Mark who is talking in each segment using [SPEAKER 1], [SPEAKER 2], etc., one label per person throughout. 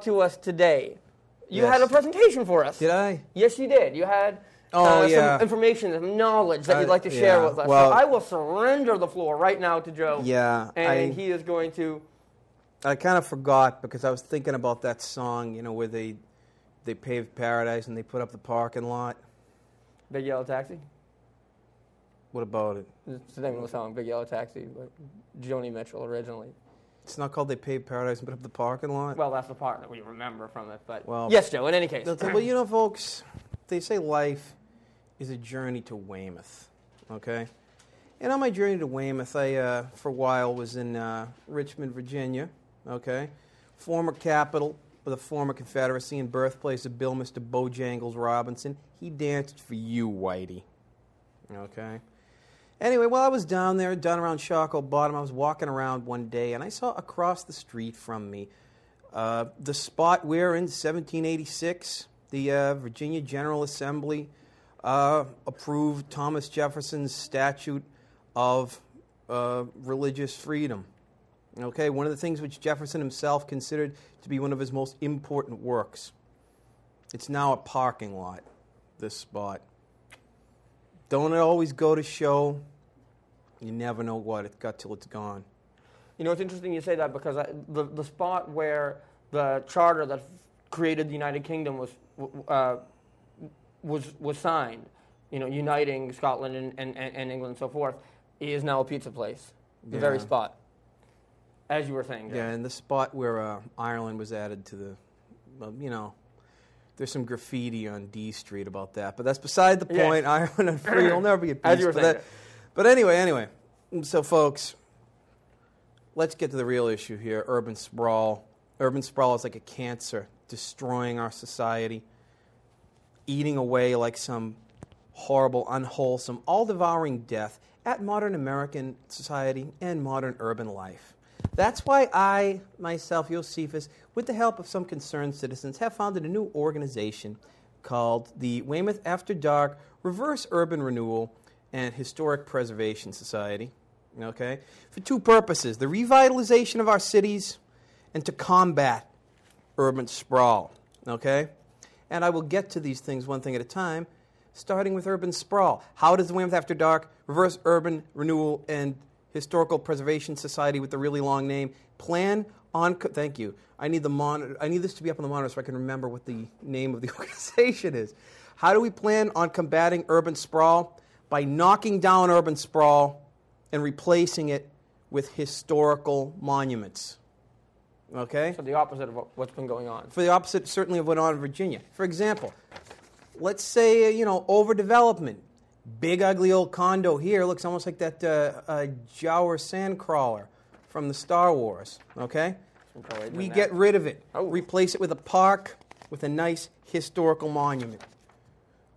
[SPEAKER 1] to us today. You
[SPEAKER 2] Yes.
[SPEAKER 1] had a presentation for us.
[SPEAKER 2] Did I?
[SPEAKER 1] Yes, you did. You had some information, some knowledge that you'd like to share with us.
[SPEAKER 2] Well,
[SPEAKER 1] so I will surrender the floor right now to Joe.
[SPEAKER 2] Yeah.
[SPEAKER 1] And he is going to...
[SPEAKER 2] I kind of forgot because I was thinking about that song, where they paved paradise and they put up the parking lot.
[SPEAKER 1] Big Yellow Taxi?
[SPEAKER 2] What about it?
[SPEAKER 1] It's the name of the song, Big Yellow Taxi, but Joni Mitchell originally.
[SPEAKER 2] It's not called They Paved Paradise and Put Up the Parking Lot?
[SPEAKER 1] Well, that's the part that we remember from it, but...
[SPEAKER 2] Well,
[SPEAKER 1] yes, Joe, in any case.
[SPEAKER 2] Well, folks, they say life is a journey to Weymouth, okay? And on my journey to Weymouth, I, for a while, was in Richmond, Virginia, okay? Former capital of the former Confederacy and birthplace of Bill Mr. Bojangles Robinson. He danced for you, Whitey, okay? Anyway, while I was down there, down around Shockoe Bottom, I was walking around one day, and I saw across the street from me the spot where in 1786 the Virginia General Assembly approved Thomas Jefferson's Statute of Religious Freedom. Okay, one of the things which Jefferson himself considered to be one of his most important works. It's now a parking lot, this spot. Don't it always go to show you never know what it got till it's gone?
[SPEAKER 1] It's interesting you say that because the spot where the charter that created the United Kingdom was signed, uniting Scotland and England and so forth, is now a pizza place. The very spot, as you were saying, Joe.
[SPEAKER 2] Yeah, and the spot where Ireland was added to the, there's some graffiti on D Street about that, but that's beside the point. Yes. Ireland and free will never be at peace.
[SPEAKER 1] As you were saying.
[SPEAKER 2] But anyway, so folks, let's get to the real issue here, urban sprawl. Urban sprawl is like a cancer, destroying our society, eating away like some horrible, unwholesome, all-devouring death at modern American society and modern urban life. That's why I, myself, Josephus, with the help of some concerned citizens, have founded a new organization called the Weymouth After Dark Reverse Urban Renewal and Historic Preservation Society, okay, for two purposes: the revitalization of our cities and to combat urban sprawl, okay? And I will get to these things one thing at a time, starting with urban sprawl. How does the Weymouth After Dark Reverse Urban Renewal and Historical Preservation Society, with the really long name, plan on... Thank you. I need this to be up on the monitor so I can remember what the name of the organization is. How do we plan on combating urban sprawl? By knocking down urban sprawl and replacing it with historical monuments. Okay?
[SPEAKER 1] So the opposite of what's been going on.
[SPEAKER 2] For the opposite, certainly, of what went on in Virginia. For example, let's say, overdevelopment. Big, ugly old condo here looks almost like that Jawa sandcrawler from the Star Wars, okay? We get rid of it. Replace it with a park with a nice historical monument.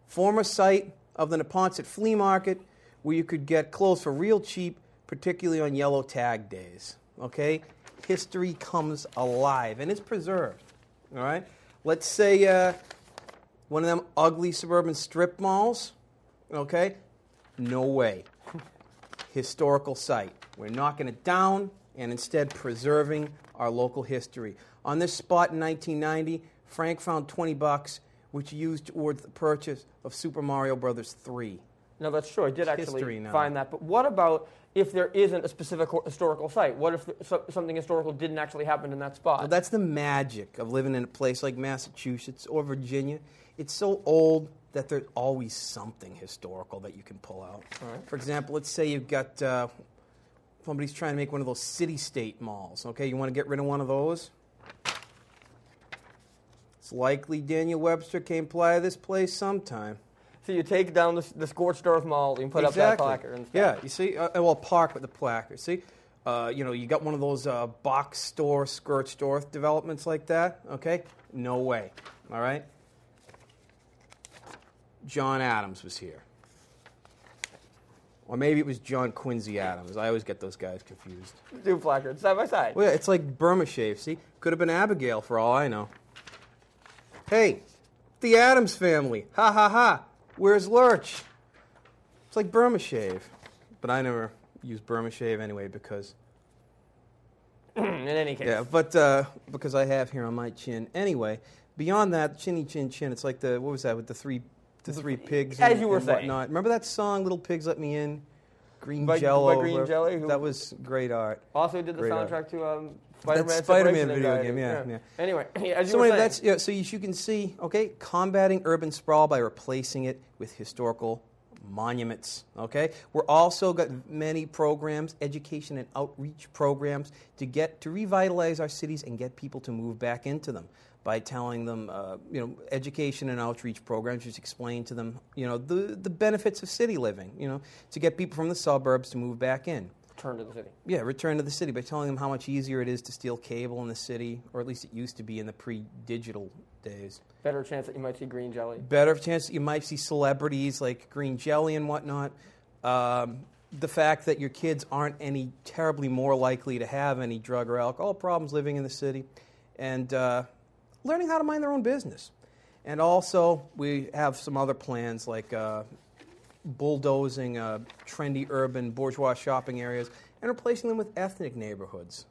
[SPEAKER 2] Former site of the Neponset Flea Market, where you could get clothes for real cheap, particularly on yellow tag days, okay? History comes alive, and it's preserved, all right? Let's say one of them ugly suburban strip malls, okay? No way. Historical site. We're knocking it down and instead preserving our local history. On this spot in 1990, Frank found $20, which he used towards the purchase of Super Mario Brothers 3.
[SPEAKER 1] No, that's true. I did actually find that. But what about if there isn't a specific historical site? What if something historical didn't actually happen in that spot?
[SPEAKER 2] Well, that's the magic of living in a place like Massachusetts or Virginia. It's so old that there's always something historical that you can pull out.
[SPEAKER 1] All right.
[SPEAKER 2] For example, let's say you've got somebody's trying to make one of those city-state malls. Okay, you want to get rid of one of those? It's likely Daniel Webster came by this place sometime.
[SPEAKER 1] So you take down the scorched earth mall and put up that placard and stuff.
[SPEAKER 2] Yeah, you see, park with the placard. See, you got one of those box store, scorched earth developments like that. Okay, no way. All right. John Adams was here. Or maybe it was John Quincy Adams. I always get those guys confused.
[SPEAKER 1] Two placards, side by side.
[SPEAKER 2] Well, yeah, it's like Burma Shave, see? Could have been Abigail for all I know. Hey, the Adams family. Ha, ha, ha. Where's Lurch? It's like Burma Shave. But I never use Burma Shave anyway because
[SPEAKER 1] In any case.
[SPEAKER 2] Yeah, but because I have here on my chin. Anyway, beyond that, chinny chin chin, it's like what was that, with the three pigs
[SPEAKER 1] as you were saying.
[SPEAKER 2] whatnot. Remember that song, Little Pigs Let Me In? Green
[SPEAKER 1] by
[SPEAKER 2] Jello.
[SPEAKER 1] Green Jelly?
[SPEAKER 2] That was great art.
[SPEAKER 1] Also did the
[SPEAKER 2] Great
[SPEAKER 1] soundtrack to
[SPEAKER 2] That Spider-Man video game, yeah.
[SPEAKER 1] Anyway, as you were saying.
[SPEAKER 2] So as you can see, okay, combating urban sprawl by replacing it with historical monuments, okay? We're also got many programs, education and outreach programs, to revitalize our cities and get people to move back into them by telling them, education and outreach programs, just explain to them, the benefits of city living, to get people from the suburbs to move back in.
[SPEAKER 1] Return to the city.
[SPEAKER 2] Yeah, return to the city by telling them how much easier it is to steal cable in the city, or at least it used to be in the pre-digital days.
[SPEAKER 1] Better chance that you might see Green Jelly.
[SPEAKER 2] Better chance that you might see celebrities like Green Jelly and whatnot. The fact that your kids aren't any terribly more likely to have any drug or alcohol problems living in the city. And learning how to mind their own business. And also, we have some other plans like bulldozing trendy urban bourgeois shopping areas and replacing them with ethnic neighborhoods.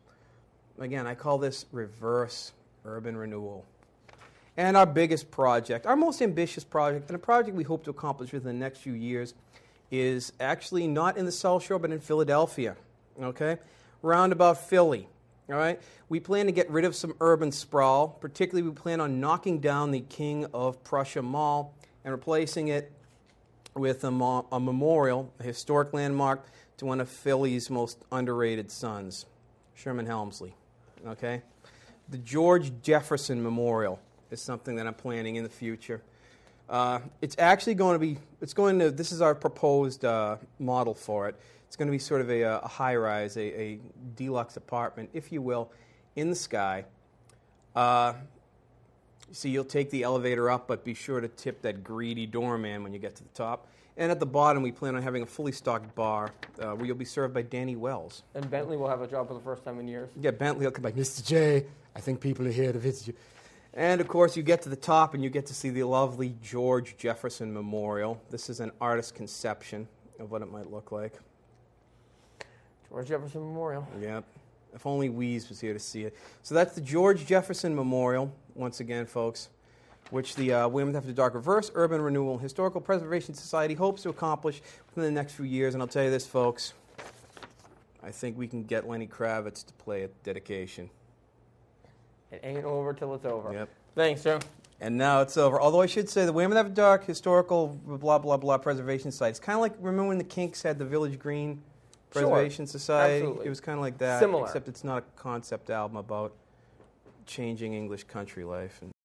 [SPEAKER 2] Again, I call this reverse urban renewal. And our biggest project, our most ambitious project, and a project we hope to accomplish within the next few years, is actually not in the South Shore, but in Philadelphia, okay? Round about Philly, all right? We plan to get rid of some urban sprawl. Particularly, we plan on knocking down the King of Prussia Mall and replacing it with a memorial, a historic landmark, to one of Philly's most underrated sons, Sherman Helmsley, okay? The George Jefferson Memorial is something that I'm planning in the future. It's actually going to be, this is our proposed model for it. It's going to be sort of a high-rise, a deluxe apartment, if you will, in the sky. So you'll take the elevator up, but be sure to tip that greedy doorman when you get to the top. And at the bottom, we plan on having a fully stocked bar where you'll be served by Danny Wells.
[SPEAKER 1] And Bentley will have a job for the first time in years.
[SPEAKER 2] Yeah, Bentley will come back, Mr. J, I think people are here to visit you. And, of course, you get to the top and you get to see the lovely George Jefferson Memorial. This is an artist's conception of what it might look like.
[SPEAKER 1] George Jefferson Memorial.
[SPEAKER 2] Yep. If only Weeze was here to see it. So that's the George Jefferson Memorial, once again, folks, which the Weymouth After Dark Reverse Urban Renewal Historical Preservation Society hopes to accomplish within the next few years. And I'll tell you this, folks, I think we can get Lenny Kravitz to play at dedication.
[SPEAKER 1] It ain't over till it's over.
[SPEAKER 2] Yep.
[SPEAKER 1] Thanks, Joe.
[SPEAKER 2] And now it's over. Although I should say the Weymouth After Dark Historical blah, blah, blah Preservation Society. It's kind of like, remember when the Kinks had the Village Green Preservation Society?
[SPEAKER 1] Absolutely.
[SPEAKER 2] It was kind of like that.
[SPEAKER 1] Similar.
[SPEAKER 2] Except it's not a concept album about changing English country life.